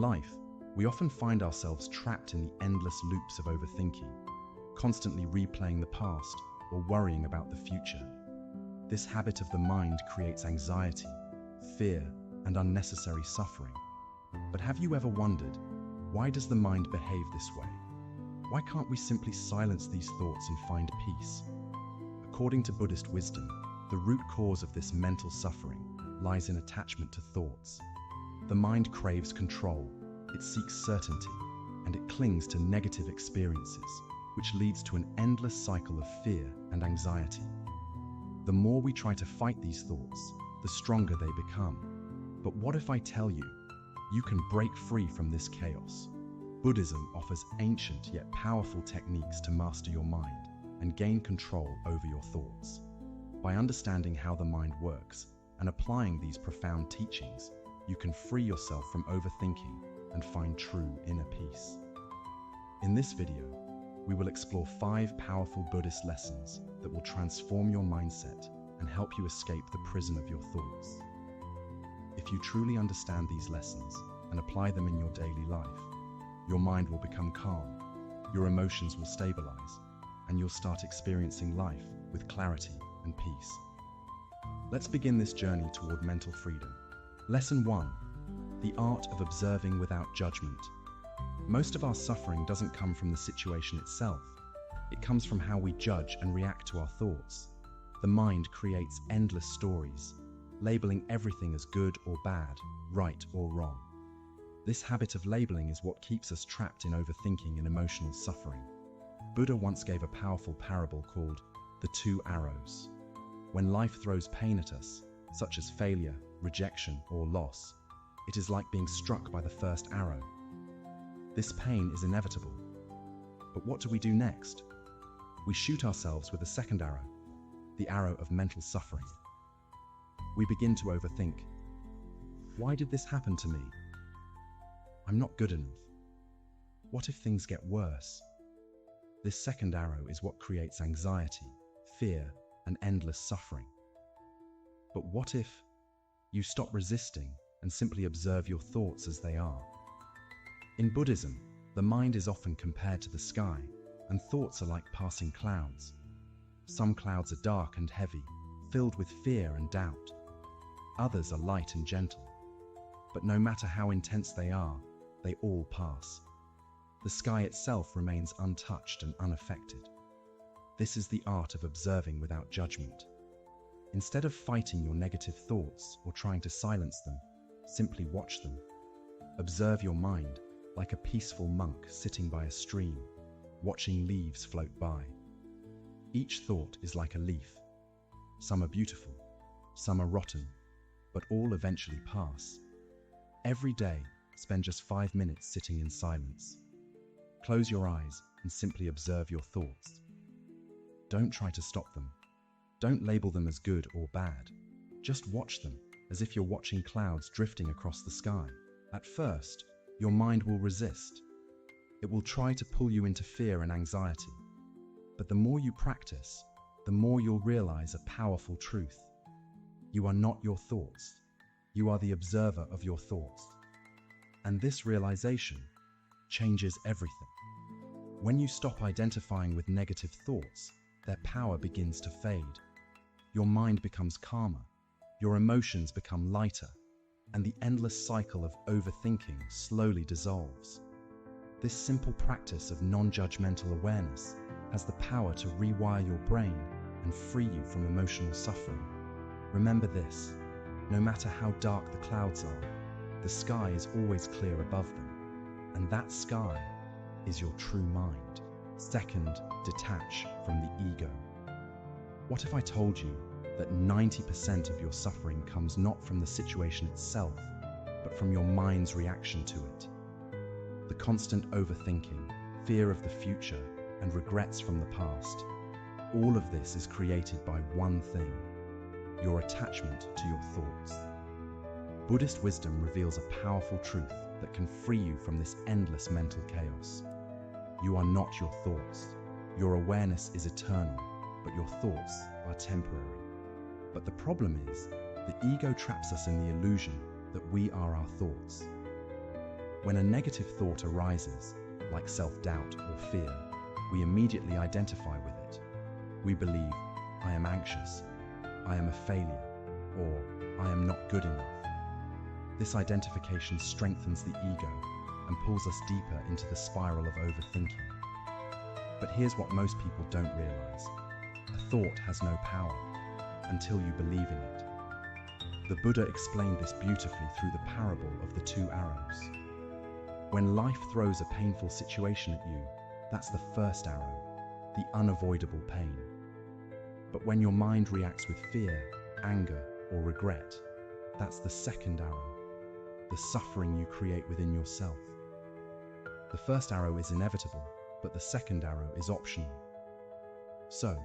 life, we often find ourselves trapped in the endless loops of overthinking, constantly replaying the past or worrying about the future. This habit of the mind creates anxiety, fear, and unnecessary suffering. But have you ever wondered, why does the mind behave this way? Why can't we simply silence these thoughts and find peace? According to Buddhist wisdom, the root cause of this mental suffering lies in attachment to thoughts. The mind craves control, it seeks certainty, and it clings to negative experiences, which leads to an endless cycle of fear and anxiety. The more we try to fight these thoughts, the stronger they become. But what if I tell you, you can break free from this chaos? Buddhism offers ancient yet powerful techniques to master your mind and gain control over your thoughts. By understanding how the mind works and applying these profound teachings, you can free yourself from overthinking and find true inner peace. In this video, we will explore 5 powerful Buddhist lessons that will transform your mindset and help you escape the prison of your thoughts. If you truly understand these lessons and apply them in your daily life, your mind will become calm, your emotions will stabilize, and you'll start experiencing life with clarity and peace. Let's begin this journey toward mental freedom. Lesson 1. The art of observing without judgment. Most of our suffering doesn't come from the situation itself. It comes from how we judge and react to our thoughts. The mind creates endless stories, labeling everything as good or bad, right or wrong. This habit of labeling is what keeps us trapped in overthinking and emotional suffering. Buddha once gave a powerful parable called the 2 arrows. When life throws pain at us, such as failure, rejection, or loss, it is like being struck by the first arrow. This pain is inevitable. But what do we do next? We shoot ourselves with a second arrow, the arrow of mental suffering. We begin to overthink. Why did this happen to me? I'm not good enough. What if things get worse? This second arrow is what creates anxiety, fear, and endless suffering. But what if you stop resisting and simply observe your thoughts as they are? In Buddhism, the mind is often compared to the sky, and thoughts are like passing clouds. Some clouds are dark and heavy, filled with fear and doubt. Others are light and gentle. But no matter how intense they are, they all pass. The sky itself remains untouched and unaffected. This is the art of observing without judgment. Instead of fighting your negative thoughts or trying to silence them, simply watch them. Observe your mind like a peaceful monk sitting by a stream, watching leaves float by. Each thought is like a leaf. Some are beautiful, some are rotten, but all eventually pass. Every day, spend just 5 minutes sitting in silence. Close your eyes and simply observe your thoughts. Don't try to stop them. Don't label them as good or bad. Just watch them as if you're watching clouds drifting across the sky. At first, your mind will resist. It will try to pull you into fear and anxiety. But the more you practice, the more you'll realize a powerful truth. You are not your thoughts. You are the observer of your thoughts. And this realization changes everything. When you stop identifying with negative thoughts, their power begins to fade. Your mind becomes calmer, your emotions become lighter, and the endless cycle of overthinking slowly dissolves. This simple practice of non-judgmental awareness has the power to rewire your brain and free you from emotional suffering. Remember this, no matter how dark the clouds are, the sky is always clear above them, and that sky is your true mind. Second, detach from the ego. What if I told you that 90% of your suffering comes not from the situation itself, but from your mind's reaction to it? The constant overthinking, fear of the future, and regrets from the past. All of this is created by one thing: your attachment to your thoughts. Buddhist wisdom reveals a powerful truth that can free you from this endless mental chaos. You are not your thoughts. Your awareness is eternal, but your thoughts are temporary. But the problem is, the ego traps us in the illusion that we are our thoughts. When a negative thought arises, like self-doubt or fear, we immediately identify with it. We believe, I am anxious, I am a failure, or I am not good enough. This identification strengthens the ego and pulls us deeper into the spiral of overthinking. But here's what most people don't realize. A thought has no power until you believe in it. The Buddha explained this beautifully through the parable of the two arrows. When life throws a painful situation at you, that's the first arrow, the unavoidable pain. But when your mind reacts with fear, anger, or regret, that's the second arrow, the suffering you create within yourself. The first arrow is inevitable, but the second arrow is optional. So,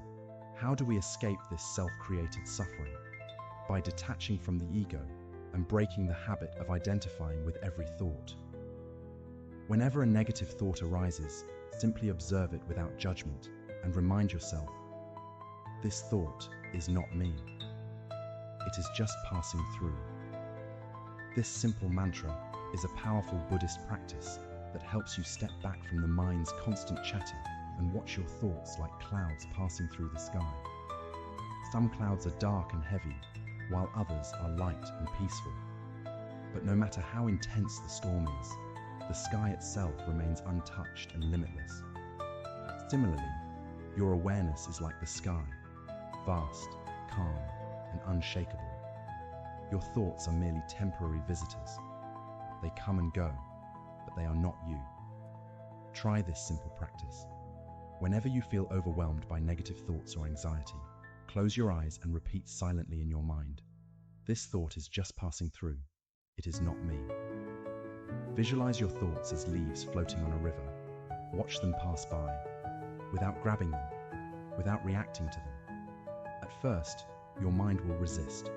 how do we escape this self-created suffering? By detaching from the ego and breaking the habit of identifying with every thought. Whenever a negative thought arises, simply observe it without judgment and remind yourself, this thought is not me. It is just passing through. This simple mantra is a powerful Buddhist practice that helps you step back from the mind's constant chatter and watch your thoughts like clouds passing through the sky. Some clouds are dark and heavy, while others are light and peaceful. But no matter how intense the storm is, the sky itself remains untouched and limitless. Similarly, your awareness is like the sky, vast, calm, and unshakable. Your thoughts are merely temporary visitors. They come and go, but they are not you. Try this simple practice. Whenever you feel overwhelmed by negative thoughts or anxiety, close your eyes and repeat silently in your mind, this thought is just passing through. It is not me. Visualize your thoughts as leaves floating on a river. Watch them pass by, without grabbing them, without reacting to them. At first, your mind will resist.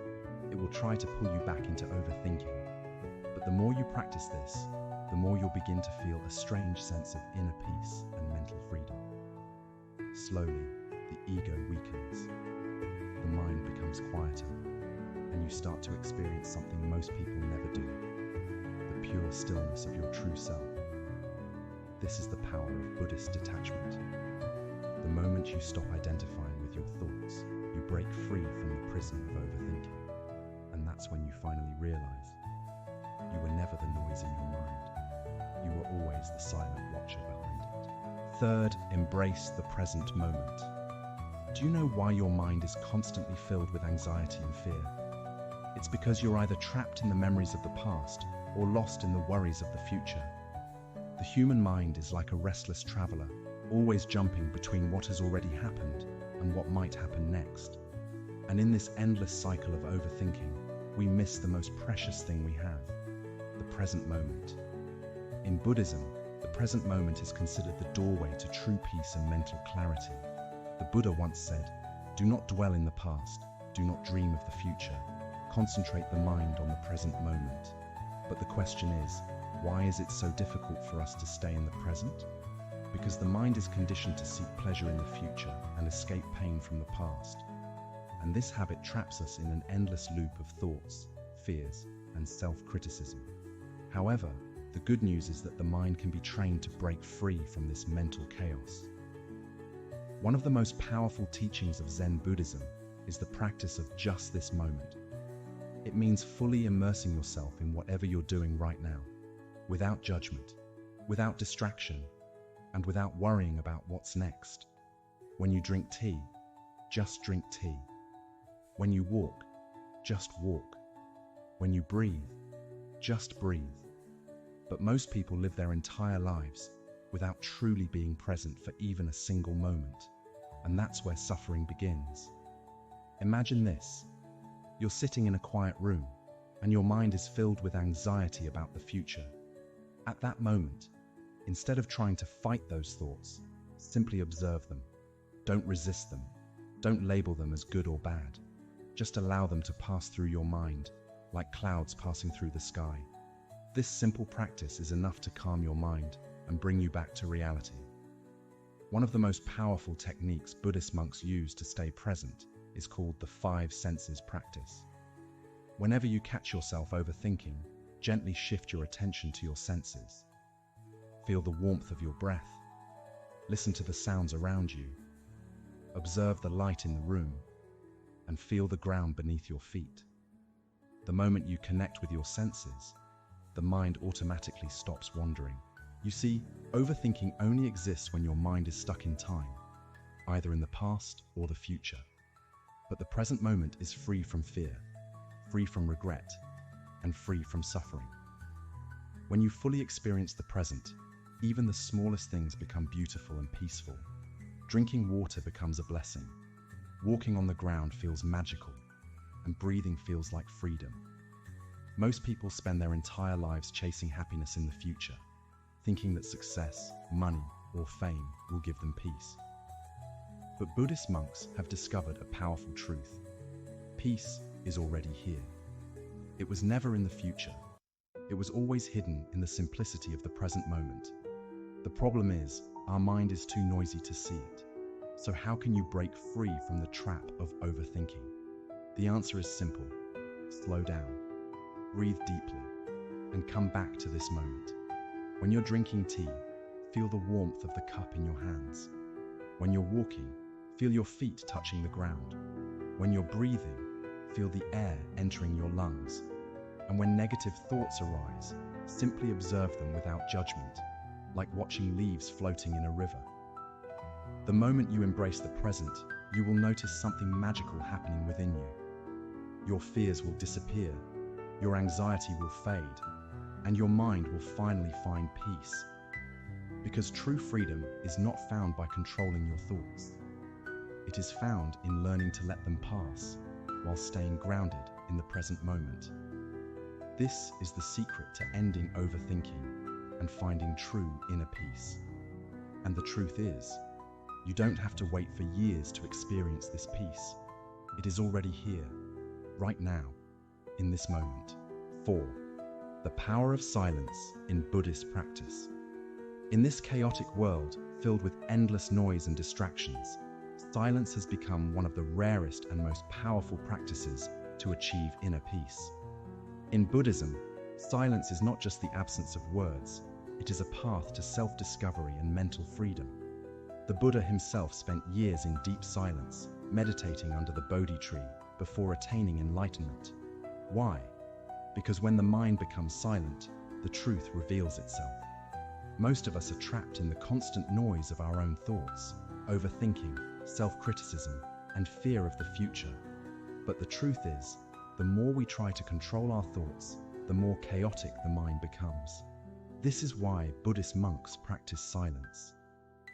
It will try to pull you back into overthinking. But the more you practice this, the more you'll begin to feel a strange sense of inner peace and mental freedom. Slowly, the ego weakens. The mind becomes quieter, and you start to experience something most people never do, the pure stillness of your true self. This is the power of Buddhist detachment. The moment you stop identifying with your thoughts, you break free from the prison of overthinking. And that's when you finally realize you were never the noise in your mind. You were always the silent watcher behind it. Third, embrace the present moment. Do you know why your mind is constantly filled with anxiety and fear? It's because you're either trapped in the memories of the past or lost in the worries of the future. The human mind is like a restless traveler, always jumping between what has already happened and what might happen next. And in this endless cycle of overthinking, we miss the most precious thing we have, the present moment. In Buddhism, the present moment is considered the doorway to true peace and mental clarity. The Buddha once said, "Do not dwell in the past, do not dream of the future. Concentrate the mind on the present moment." But the question is, why is it so difficult for us to stay in the present? Because the mind is conditioned to seek pleasure in the future and escape pain from the past. And this habit traps us in an endless loop of thoughts, fears, and self-criticism. However, the good news is that the mind can be trained to break free from this mental chaos. One of the most powerful teachings of Zen Buddhism is the practice of just this moment. It means fully immersing yourself in whatever you're doing right now, without judgment, without distraction, and without worrying about what's next. When you drink tea, just drink tea. When you walk, just walk. When you breathe, just breathe. But most people live their entire lives without truly being present for even a single moment. And that's where suffering begins. Imagine this. You're sitting in a quiet room, and your mind is filled with anxiety about the future. At that moment, instead of trying to fight those thoughts, simply observe them. Don't resist them. Don't label them as good or bad. Just allow them to pass through your mind, like clouds passing through the sky. This simple practice is enough to calm your mind and bring you back to reality. One of the most powerful techniques Buddhist monks use to stay present is called the 5 senses practice. Whenever you catch yourself overthinking, Gently shift your attention to your senses. Feel the warmth of your breath. Listen to the sounds around you. Observe the light in the room and feel the ground beneath your feet. The moment you connect with your senses, the mind automatically stops wandering. You see, overthinking only exists when your mind is stuck in time, either in the past or the future. But the present moment is free from fear, free from regret, and free from suffering. When you fully experience the present, even the smallest things become beautiful and peaceful. Drinking water becomes a blessing. Walking on the ground feels magical, and breathing feels like freedom. Most people spend their entire lives chasing happiness in the future, thinking that success, money, or fame will give them peace. But Buddhist monks have discovered a powerful truth. Peace is already here. It was never in the future. It was always hidden in the simplicity of the present moment. The problem is, our mind is too noisy to see it. So how can you break free from the trap of overthinking? The answer is simple. Slow down, breathe deeply, and come back to this moment. When you're drinking tea, feel the warmth of the cup in your hands. When you're walking, feel your feet touching the ground. When you're breathing, feel the air entering your lungs. And when negative thoughts arise, simply observe them without judgment, like watching leaves floating in a river. The moment you embrace the present, you will notice something magical happening within you. Your fears will disappear, your anxiety will fade, and your mind will finally find peace. Because true freedom is not found by controlling your thoughts. It is found in learning to let them pass while staying grounded in the present moment. This is the secret to ending overthinking and finding true inner peace. And the truth is, you don't have to wait for years to experience this peace. It is already here, right now, in this moment. 4. The power of silence in Buddhist practice. In this chaotic world filled with endless noise and distractions, silence has become one of the rarest and most powerful practices to achieve inner peace. In Buddhism, silence is not just the absence of words, it is a path to self-discovery and mental freedom. The Buddha himself spent years in deep silence, meditating under the Bodhi tree before attaining enlightenment. Why? Because when the mind becomes silent, the truth reveals itself. Most of us are trapped in the constant noise of our own thoughts, overthinking, self-criticism, and fear of the future. But the truth is, the more we try to control our thoughts, the more chaotic the mind becomes. This is why Buddhist monks practice silence,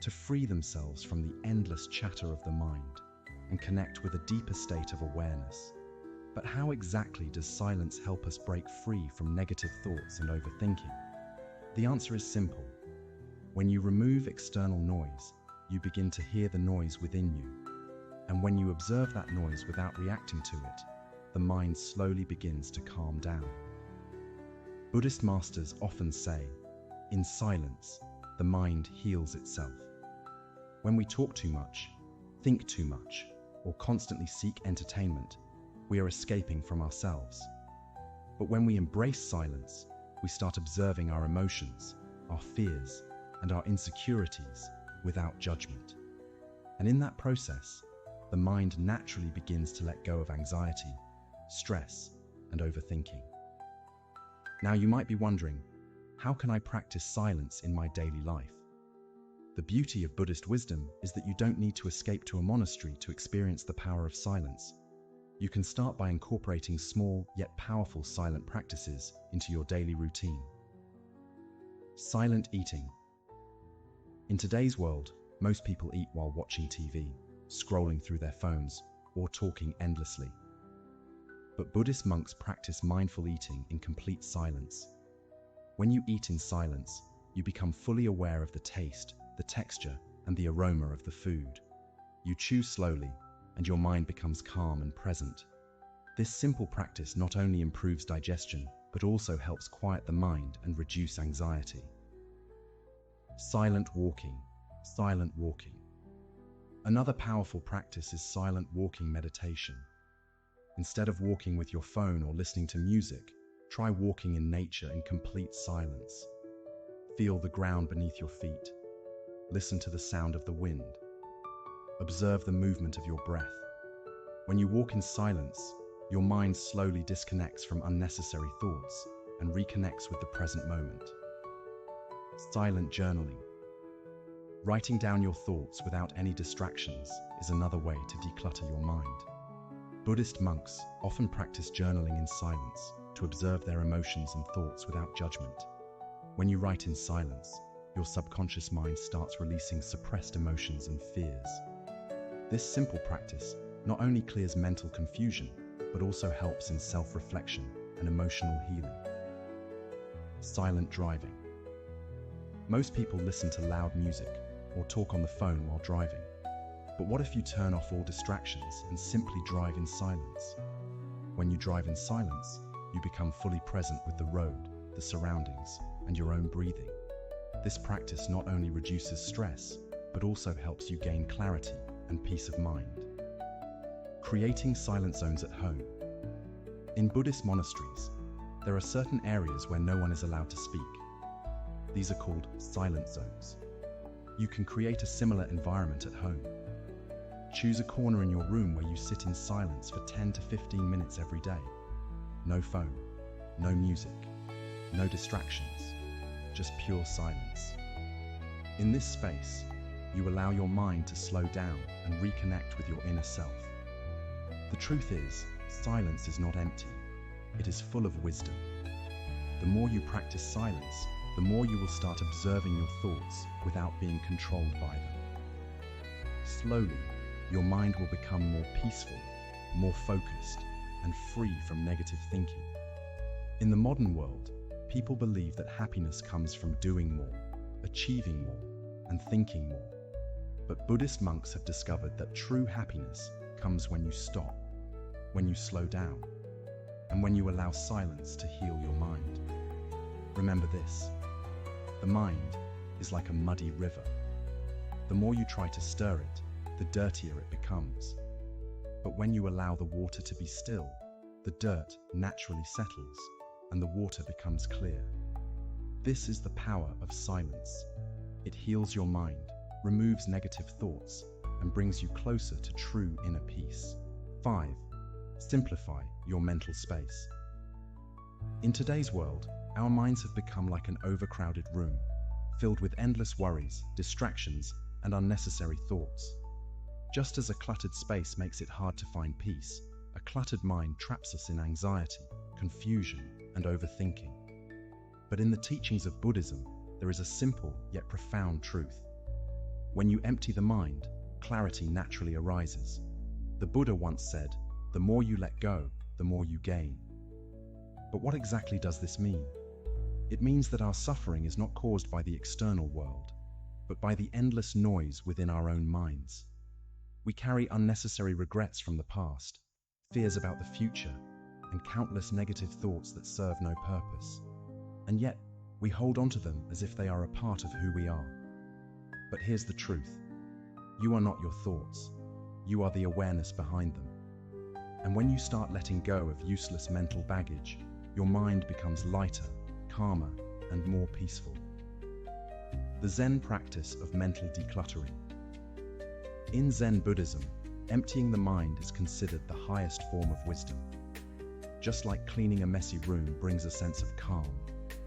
to free themselves from the endless chatter of the mind and connect with a deeper state of awareness. But how exactly does silence help us break free from negative thoughts and overthinking? The answer is simple. When you remove external noise, you begin to hear the noise within you. And when you observe that noise without reacting to it, the mind slowly begins to calm down. Buddhist masters often say, in silence, the mind heals itself. When we talk too much, think too much, or constantly seek entertainment, we are escaping from ourselves. But when we embrace silence, we start observing our emotions, our fears, and our insecurities without judgment. And in that process, the mind naturally begins to let go of anxiety, stress, and overthinking. Now you might be wondering, how can I practice silence in my daily life? The beauty of Buddhist wisdom is that you don't need to escape to a monastery to experience the power of silence. You can start by incorporating small yet powerful silent practices into your daily routine. Silent eating. In today's world, most people eat while watching TV, scrolling through their phones, or talking endlessly. But Buddhist monks practice mindful eating in complete silence. When you eat in silence, you become fully aware of the taste, the texture, and the aroma of the food. You chew slowly, and your mind becomes calm and present. This simple practice not only improves digestion, but also helps quiet the mind and reduce anxiety. Silent walking. Silent walking. Another powerful practice is silent walking meditation. Instead of walking with your phone or listening to music, Try walking in nature in complete silence. Feel the ground beneath your feet. Listen to the sound of the wind. Observe the movement of your breath. When you walk in silence, your mind slowly disconnects from unnecessary thoughts and reconnects with the present moment. Silent journaling. Writing down your thoughts without any distractions is another way to declutter your mind. Buddhist monks often practice journaling in silence to observe their emotions and thoughts without judgment. When you write in silence, your subconscious mind starts releasing suppressed emotions and fears. This simple practice not only clears mental confusion, but also helps in self-reflection and emotional healing. Silent driving. Most people listen to loud music or talk on the phone while driving. But what if you turn off all distractions and simply drive in silence? When you drive in silence, you become fully present with the road, the surroundings, and your own breathing. This practice not only reduces stress, but also helps you gain clarity and peace of mind. Creating silent zones at home. In Buddhist monasteries, there are certain areas where no one is allowed to speak. These are called silent zones. You can create a similar environment at home. Choose a corner in your room where you sit in silence for 10 to 15 minutes every day. No phone, no music, no distractions, just pure silence. In this space, you allow your mind to slow down and reconnect with your inner self. The truth is, silence is not empty. It is full of wisdom. The more you practice silence, the more you will start observing your thoughts without being controlled by them. Slowly, your mind will become more peaceful, more focused, and free from negative thinking. In the modern world, people believe that happiness comes from doing more, achieving more, and thinking more. But Buddhist monks have discovered that true happiness comes when you stop, when you slow down, and when you allow silence to heal your mind. Remember this: the mind is like a muddy river. The more you try to stir it, the dirtier it becomes. But when you allow the water to be still, the dirt naturally settles and the water becomes clear. This is the power of silence. It heals your mind, removes negative thoughts, and brings you closer to true inner peace. 5. Simplify your mental space. In today's world, our minds have become like an overcrowded room, filled with endless worries, distractions, and unnecessary thoughts. Just as a cluttered space makes it hard to find peace, a cluttered mind traps us in anxiety, confusion, and overthinking. But in the teachings of Buddhism, there is a simple yet profound truth. When you empty the mind, clarity naturally arises. The Buddha once said, "The more you let go, the more you gain." But what exactly does this mean? It means that our suffering is not caused by the external world, but by the endless noise within our own minds. We carry unnecessary regrets from the past, fears about the future, and countless negative thoughts that serve no purpose. And yet, we hold on to them as if they are a part of who we are. But here's the truth. You are not your thoughts. You are the awareness behind them. And when you start letting go of useless mental baggage, your mind becomes lighter, calmer, and more peaceful. The Zen practice of mental decluttering. In Zen Buddhism, emptying the mind is considered the highest form of wisdom. Just like cleaning a messy room brings a sense of calm,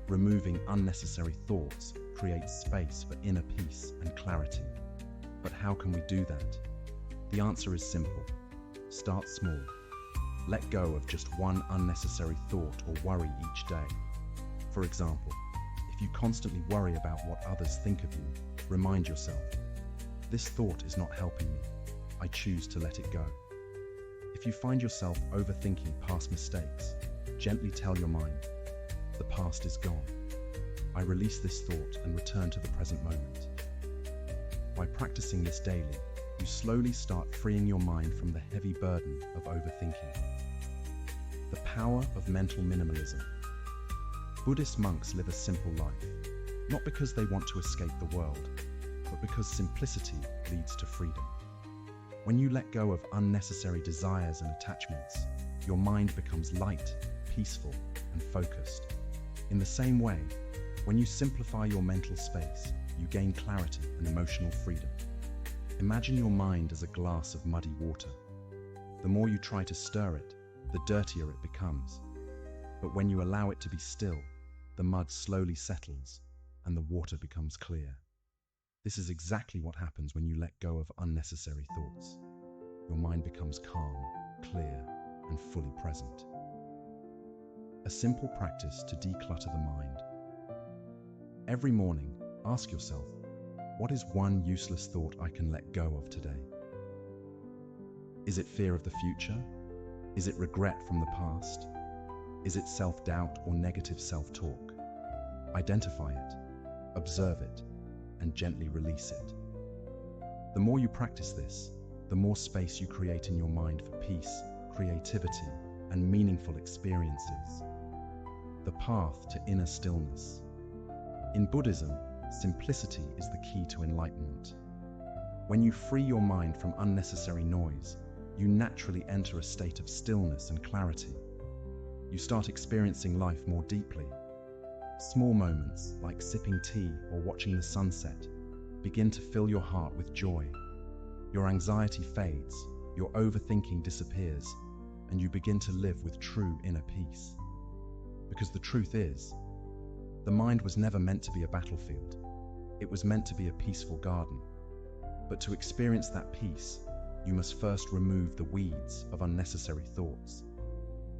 removing unnecessary thoughts creates space for inner peace and clarity. But how can we do that? The answer is simple. Start small. Let go of just one unnecessary thought or worry each day. For example, if you constantly worry about what others think of you, remind yourself, "This thought is not helping me. I choose to let it go." If you find yourself overthinking past mistakes, gently tell your mind, "The past is gone. I release this thought and return to the present moment." By practicing this daily, you slowly start freeing your mind from the heavy burden of overthinking. The power of mental minimalism. Buddhist monks live a simple life, not because they want to escape the world, but because simplicity leads to freedom. When you let go of unnecessary desires and attachments, your mind becomes light, peaceful and focused. In the same way, when you simplify your mental space, you gain clarity and emotional freedom. Imagine your mind as a glass of muddy water. The more you try to stir it, the dirtier it becomes. But when you allow it to be still, the mud slowly settles and the water becomes clear. This is exactly what happens when you let go of unnecessary thoughts. Your mind becomes calm, clear, and fully present. A simple practice to declutter the mind. Every morning, ask yourself, what is one useless thought I can let go of today? Is it fear of the future? Is it regret from the past? Is it self-doubt or negative self-talk? Identify it, observe it, and gently release it. The more you practice this, the more space you create in your mind for peace, creativity, and meaningful experiences. The path to inner stillness. In Buddhism, simplicity is the key to enlightenment. When you free your mind from unnecessary noise, you naturally enter a state of stillness and clarity. You start experiencing life more deeply. Small moments, like sipping tea or watching the sunset, begin to fill your heart with joy. Your anxiety fades, your overthinking disappears, and you begin to live with true inner peace. Because the truth is, the mind was never meant to be a battlefield. It was meant to be a peaceful garden. But to experience that peace, you must first remove the weeds of unnecessary thoughts.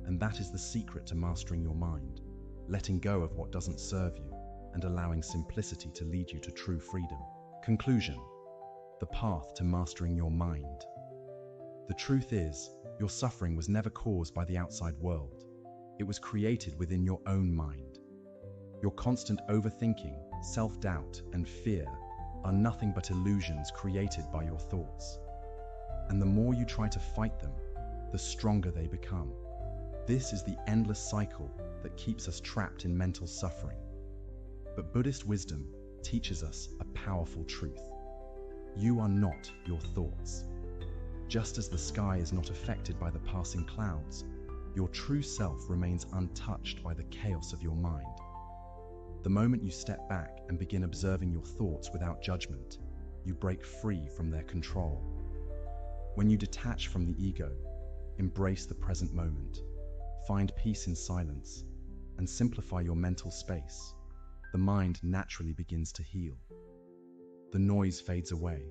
And that is the secret to mastering your mind, letting go of what doesn't serve you and allowing simplicity to lead you to true freedom. Conclusion: the path to mastering your mind. The truth is, your suffering was never caused by the outside world. It was created within your own mind. Your constant overthinking, self-doubt, and fear are nothing but illusions created by your thoughts. And the more you try to fight them, the stronger they become. This is the endless cycle that keeps us trapped in mental suffering. But Buddhist wisdom teaches us a powerful truth. You are not your thoughts. Just as the sky is not affected by the passing clouds, your true self remains untouched by the chaos of your mind. The moment you step back and begin observing your thoughts without judgment, you break free from their control. When you detach from the ego, embrace the present moment, find peace in silence, and simplify your mental space, the mind naturally begins to heal. The noise fades away,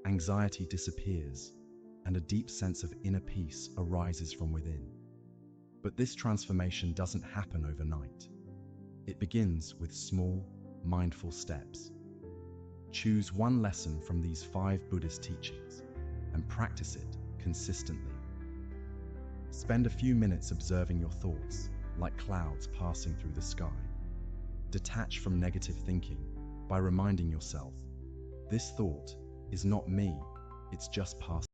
anxiety disappears, and a deep sense of inner peace arises from within. But this transformation doesn't happen overnight. It begins with small, mindful steps. Choose one lesson from these 5 Buddhist teachings and practice it consistently. Spend a few minutes observing your thoughts, like clouds passing through the sky. Detach from negative thinking by reminding yourself, this thought is not me, it's just passing.